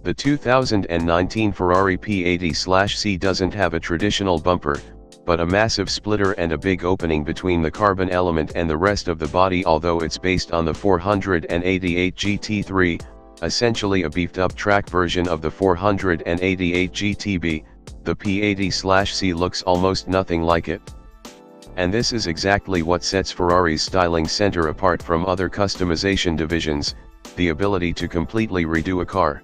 The 2019 Ferrari P80/C doesn't have a traditional bumper, but a massive splitter and a big opening between the carbon element and the rest of the body. Although it's based on the 488 GT3, essentially a beefed-up track version of the 488 GTB, the P80/C looks almost nothing like it. And this is exactly what sets Ferrari's styling center apart from other customization divisions, the ability to completely redo a car.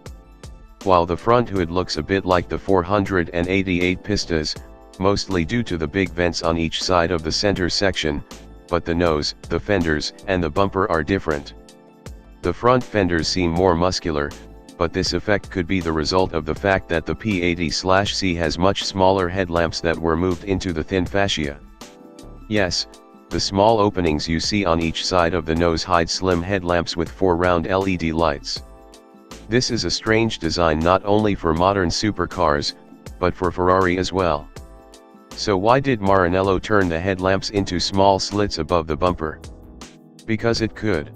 While the front hood looks a bit like the 488 Pistas, mostly due to the big vents on each side of the center section, but the nose, the fenders, and the bumper are different. The front fenders seem more muscular, but this effect could be the result of the fact that the P80/C has much smaller headlamps that were moved into the thin fascia. Yes, the small openings you see on each side of the nose hide slim headlamps with 4 round LED lights. This is a strange design not only for modern supercars, but for Ferrari as well. So why did Maranello turn the headlamps into small slits above the bumper? Because it could.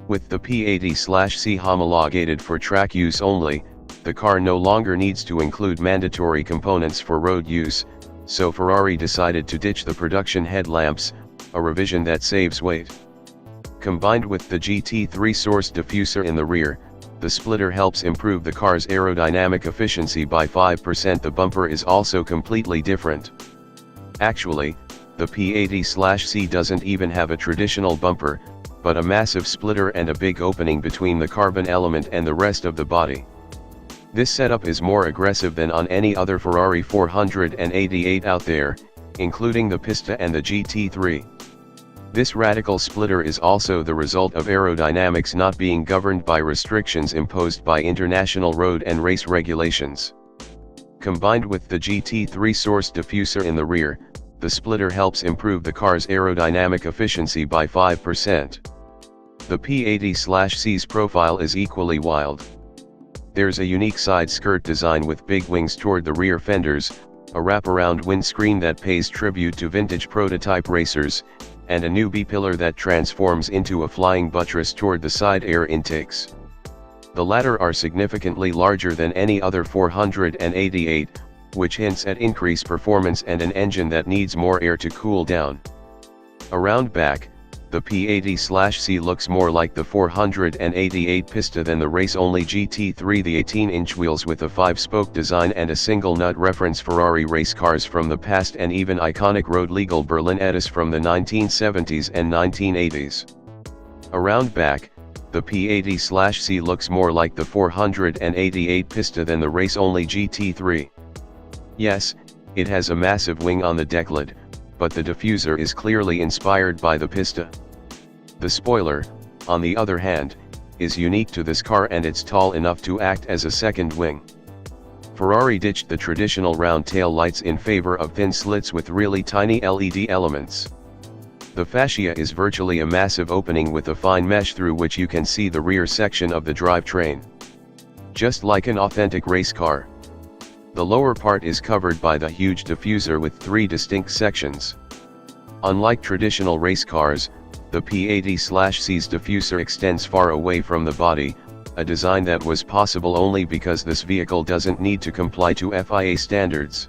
With the P80/C homologated for track use only, the car no longer needs to include mandatory components for road use, so Ferrari decided to ditch the production headlamps, a revision that saves weight. Combined with the GT3 source diffuser in the rear, the splitter helps improve the car's aerodynamic efficiency by 5%. The bumper is also completely different. Actually, the P80/C doesn't even have a traditional bumper, but a massive splitter and a big opening between the carbon element and the rest of the body. This setup is more aggressive than on any other Ferrari 488 out there, including the Pista and the GT3. This radical splitter is also the result of aerodynamics not being governed by restrictions imposed by international road and race regulations. Combined with the GT3 source diffuser in the rear, the splitter helps improve the car's aerodynamic efficiency by 5%. The P80/C's profile is equally wild. There's a unique side skirt design with big wings toward the rear fenders, a wraparound windscreen that pays tribute to vintage prototype racers, and a new B-pillar that transforms into a flying buttress toward the side air intakes. The latter are significantly larger than any other 488, which hints at increased performance and an engine that needs more air to cool down. Around back, the P80/C looks more like the 488 Pista than the race-only GT3. The 18-inch wheels with a 5-spoke design and a single nut reference Ferrari race cars from the past and even iconic road-legal Berlin Etis from the 1970s and 1980s. Around back, the P80/C looks more like the 488 Pista than the race-only GT3. Yes, it has a massive wing on the decklid, but the diffuser is clearly inspired by the Pista. The spoiler, on the other hand, is unique to this car and it's tall enough to act as a second wing. Ferrari ditched the traditional round tail lights in favor of thin slits with really tiny LED elements. The fascia is virtually a massive opening with a fine mesh through which you can see the rear section of the drivetrain. Just like an authentic race car. The lower part is covered by the huge diffuser with 3 distinct sections. Unlike traditional race cars, the P80/C's diffuser extends far away from the body, a design that was possible only because this vehicle doesn't need to comply to FIA standards.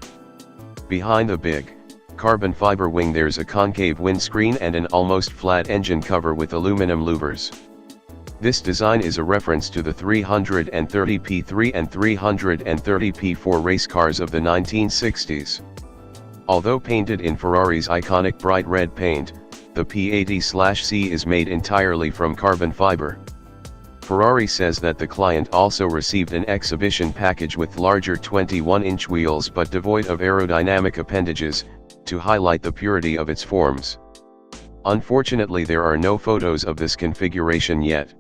Behind the big, carbon fiber wing there's a concave windscreen and an almost flat engine cover with aluminum louvers. This design is a reference to the 330 P3 and 330 P4 race cars of the 1960s. Although painted in Ferrari's iconic bright red paint, the P80/C is made entirely from carbon fiber. Ferrari says that the client also received an exhibition package with larger 21-inch wheels but devoid of aerodynamic appendages, to highlight the purity of its forms. Unfortunately, there are no photos of this configuration yet.